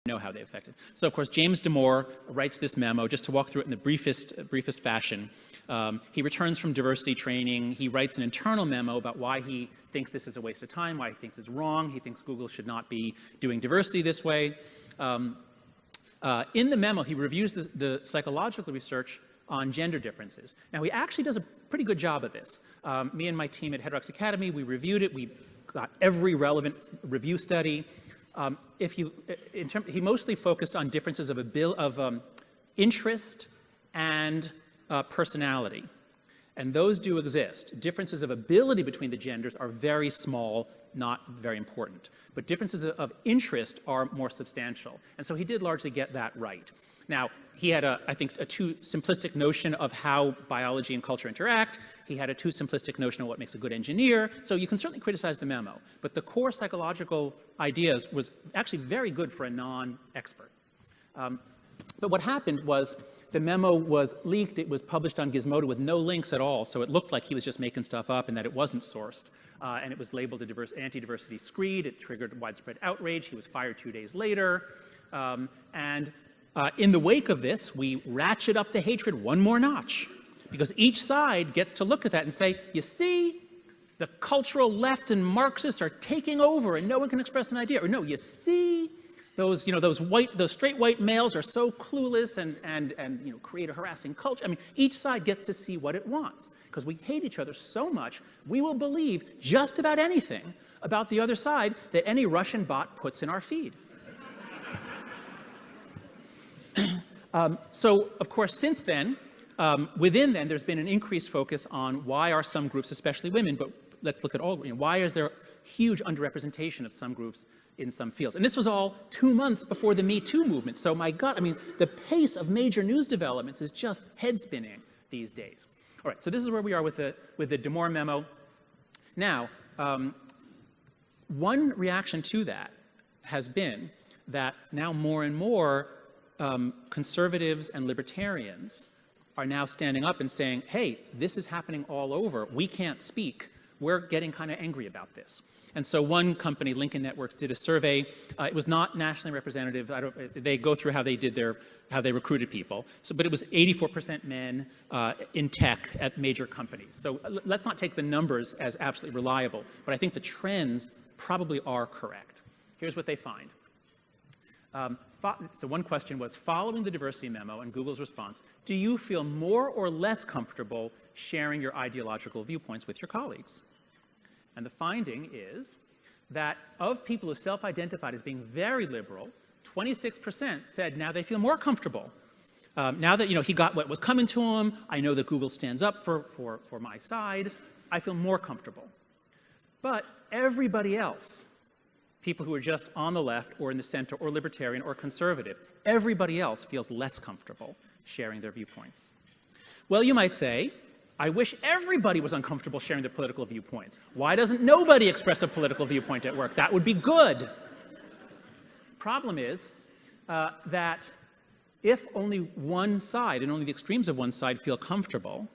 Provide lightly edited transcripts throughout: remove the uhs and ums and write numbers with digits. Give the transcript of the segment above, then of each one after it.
know how they affect it. So, of course, James Damore writes this memo, just to walk through it in the briefest fashion. He returns from diversity training. He writes an internal memo about why he thinks this is a waste of time, why he thinks it's wrong. He thinks Google should not be doing diversity this way. In the memo, he reviews the psychological research on gender differences. Now, he actually does a pretty good job of this. Me and my team at Heterox Academy, we reviewed it. We got every relevant review study. He mostly focused on differences of interest and personality. And those do exist. Differences of ability between the genders are very small, not very important. But differences of interest are more substantial. And so he did largely get that right. Now, he had, I think, a too simplistic notion of how biology and culture interact. He had a too simplistic notion of what makes a good engineer. So you can certainly criticize the memo. But the core psychological ideas was actually very good for a non-expert. But what happened was the memo was leaked. It was published on Gizmodo with no links at all. So it looked like he was just making stuff up and that it wasn't sourced. And it was labeled an anti-diversity screed. It triggered widespread outrage. He was fired 2 days later. In the wake of this, we ratchet up the hatred one more notch, because each side gets to look at that and say, you see, the cultural left and Marxists are taking over and no one can express an idea. Or no, you see, those straight white males are so clueless and create a harassing culture. I mean, each side gets to see what it wants, because we hate each other so much, we will believe just about anything about the other side that any Russian bot puts in our feed. So, of course, since then, there's been an increased focus on why are some groups, especially women, but let's look at all, why is there huge underrepresentation of some groups in some fields? And this was all 2 months before the Me Too movement. So, my God, I mean, the pace of major news developments is just head-spinning these days. All right, so this is where we are with the Damore memo. Now, one reaction to that has been that now more and more conservatives and libertarians are now standing up and saying, hey, this is happening all over. We can't speak. We're getting kind of angry about this. And so one company, Lincoln Networks, did a survey. It was not nationally representative. They go through how they recruited people. But it was 84% men in tech at major companies. So let's not take the numbers as absolutely reliable. But I think the trends probably are correct. Here's what they find. So one question was, following the diversity memo and Google's response, do you feel more or less comfortable sharing your ideological viewpoints with your colleagues? And the finding is that of people who self-identified as being very liberal, 26% said now they feel more comfortable. Now that he got what was coming to him, I know that Google stands up for my side, I feel more comfortable. But everybody else, people who are just on the left or in the center or libertarian or conservative, everybody else feels less comfortable sharing their viewpoints. Well, you might say, I wish everybody was uncomfortable sharing their political viewpoints. Why doesn't nobody express a political viewpoint at work? That would be good. Problem is that if only one side and only the extremes of one side feel comfortable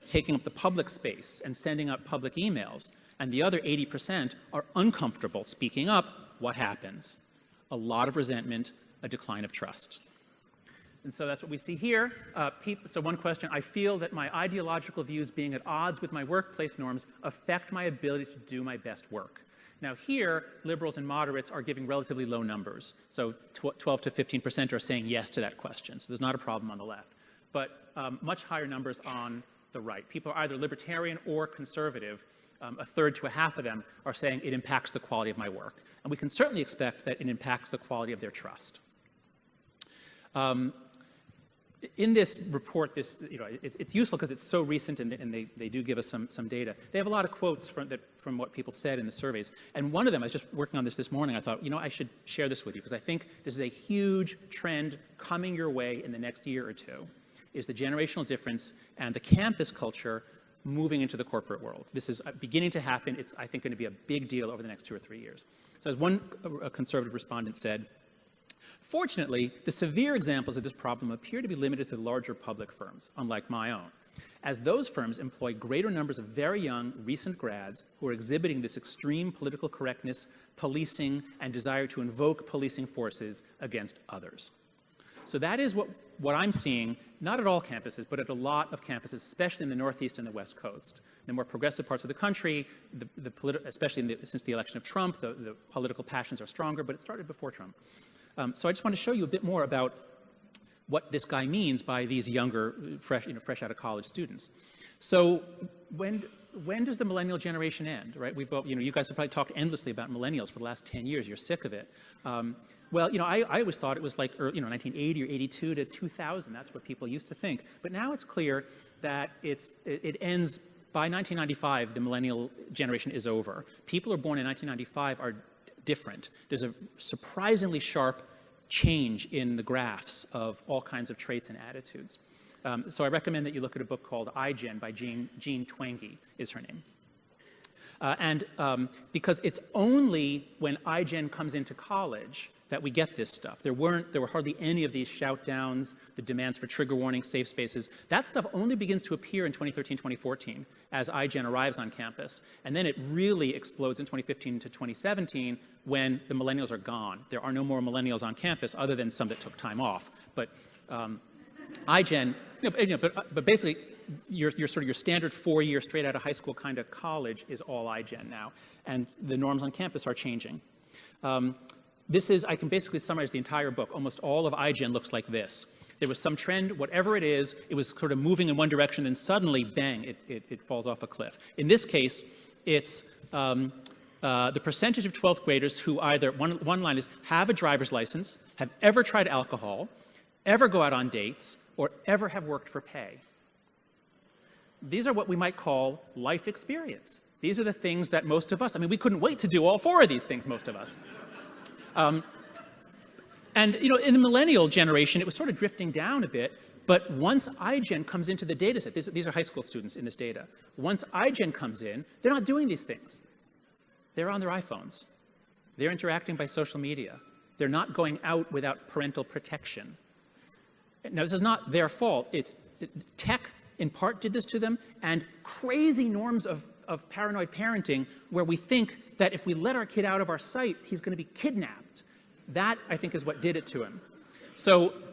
taking up the public space and sending out public emails, and the other 80% are uncomfortable speaking up, what happens? A lot of resentment, a decline of trust. And so that's what we see here. So one question, I feel that my ideological views being at odds with my workplace norms affect my ability to do my best work. Now here, liberals and moderates are giving relatively low numbers. So 12 to 15% are saying yes to that question. So there's not a problem on the left. But much higher numbers on the right. People are either libertarian or conservative. A third to a half of them are saying it impacts the quality of my work. And we can certainly expect that it impacts the quality of their trust. In this report, it's useful because it's so recent and they do give us some data. They have a lot of quotes from what people said in the surveys. And one of them, I was just working on this morning, I thought, I should share this with you because I think this is a huge trend coming your way in the next year or two, is the generational difference and the campus culture moving into the corporate world. This is beginning to happen. It's, I think, going to be a big deal over the next 2 or 3 years. So as one conservative respondent said, Fortunately, the severe examples of this problem appear to be limited to the larger public firms, unlike my own, as those firms employ greater numbers of very young, recent grads who are exhibiting this extreme political correctness, policing, and desire to invoke policing forces against others. So that is what I'm seeing, not at all campuses, but at a lot of campuses, especially in the Northeast and the West Coast. The more progressive parts of the country, especially since the election of Trump, the political passions are stronger, but it started before Trump. So I just want to show you a bit more about what this guy means by these younger, fresh out of college students. So when does the millennial generation end, right? You guys have probably talked endlessly about millennials for the last 10 years. You're sick of it. Well, I always thought it was like, 1980 or 82 to 2000. That's what people used to think. But now it's clear that it ends by 1995. The millennial generation is over. People who are born in 1995 are different. There's a surprisingly sharp change in the graphs of all kinds of traits and attitudes. So I recommend that you look at a book called IGen by Jean Twenge is her name. Because it's only when IGen comes into college that we get this stuff. There were hardly any of these shout downs, the demands for trigger warning, safe spaces. That stuff only begins to appear in 2013, 2014 as IGen arrives on campus. And then it really explodes in 2015 to 2017 when the millennials are gone. There are no more millennials on campus other than some that took time off. But IGen, but basically, your standard 4-year straight out of high school kind of college is all IGen now, and the norms on campus are changing. I can basically summarize the entire book. Almost all of IGen looks like this. There was some trend, whatever it is, it was sort of moving in one direction, and suddenly, bang, it falls off a cliff. In this case, it's the percentage of 12th graders who either, one line is, have a driver's license, have ever tried alcohol, ever go out on dates, or ever have worked for pay. These are what we might call life experience. These are the things that most of us, we couldn't wait to do all 4 of these things, most of us. In the millennial generation, it was sort of drifting down a bit, but once IGen comes into the data set, these are high school students in this data. Once IGen comes in, they're not doing these things. They're on their iPhones. They're interacting by social media. They're not going out without parental protection. Now, this is not their fault. Tech, in part, did this to them, and crazy norms of paranoid parenting where we think that if we let our kid out of our sight, he's going to be kidnapped. That, I think, is what did it to him.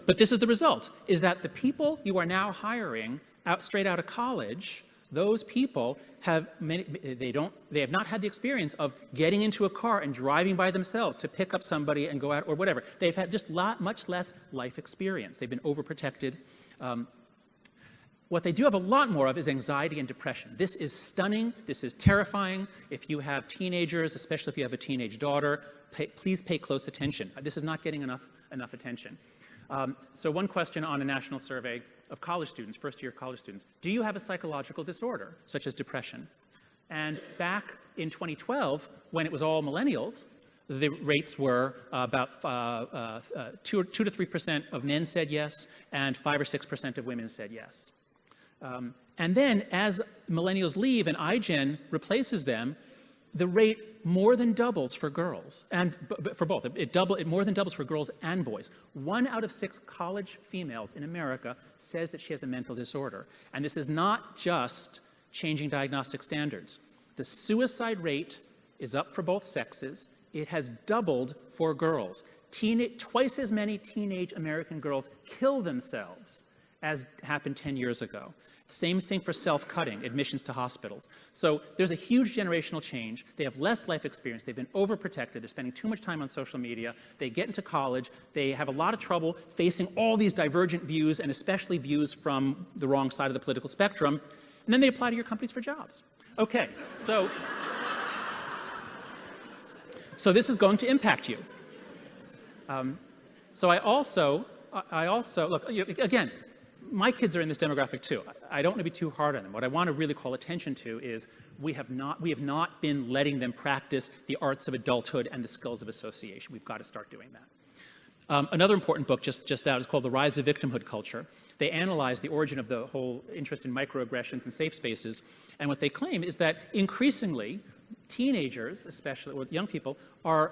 But this is the result, is that the people you are now hiring straight out of college, those people have not had the experience of getting into a car and driving by themselves to pick up somebody and go out or whatever. They've had just much less life experience. They've been overprotected. What they do have a lot more of is anxiety and depression. This is stunning. This is terrifying. If you have teenagers, especially if you have a teenage daughter, please pay close attention. This is not getting enough attention. So one question on a national survey of college students, first-year college students, do you have a psychological disorder, such as depression? And back in 2012, when it was all millennials, the rates were about 2 to 3% of men said yes, and 5 or 6% of women said yes. And then, as millennials leave and IGen replaces them, the rate more than doubles for girls, and for both. It more than doubles for girls and boys. 1 out of 6 college females in America says that she has a mental disorder. And this is not just changing diagnostic standards. The suicide rate is up for both sexes. It has doubled for girls. Twice as many teenage American girls kill themselves as happened 10 years ago. Same thing for self-cutting, admissions to hospitals. So there's a huge generational change. They have less life experience. They've been overprotected. They're spending too much time on social media. They get into college. They have a lot of trouble facing all these divergent views, and especially views from the wrong side of the political spectrum. And then they apply to your companies for jobs. Okay, so this is going to impact you. So I also look, again, my kids are in this demographic too. I don't want to be too hard on them. What I want to really call attention to is we have not been letting them practice the arts of adulthood and the skills of association. We've got to start doing that. Another important book just out is called The Rise of Victimhood Culture. They analyze the origin of the whole interest in microaggressions and safe spaces, and what they claim is that increasingly teenagers, especially or young people, are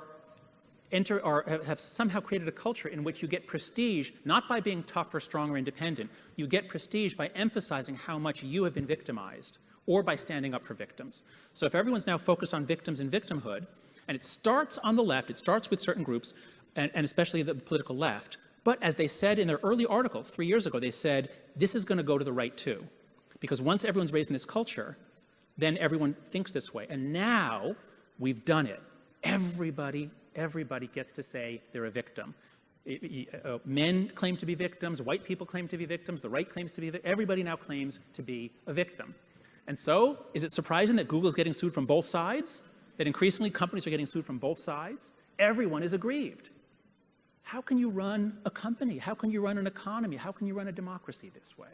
have somehow created a culture in which you get prestige not by being tough or strong or independent. You get prestige by emphasizing how much you have been victimized or by standing up for victims. So if everyone's now focused on victims and victimhood, and it starts on the left, it starts with certain groups, and especially the political left, but as they said in their early articles 3 years ago, they said, this is going to go to the right too. Because once everyone's raised in this culture, then everyone thinks this way. And now we've done it. Everybody gets to say they're a victim. Men claim to be victims, white people claim to be victims, the right claims to be victims. Everybody now claims to be a victim. And so, is it surprising that Google's getting sued from both sides? That increasingly companies are getting sued from both sides? Everyone is aggrieved. How can you run a company? How can you run an economy? How can you run a democracy this way?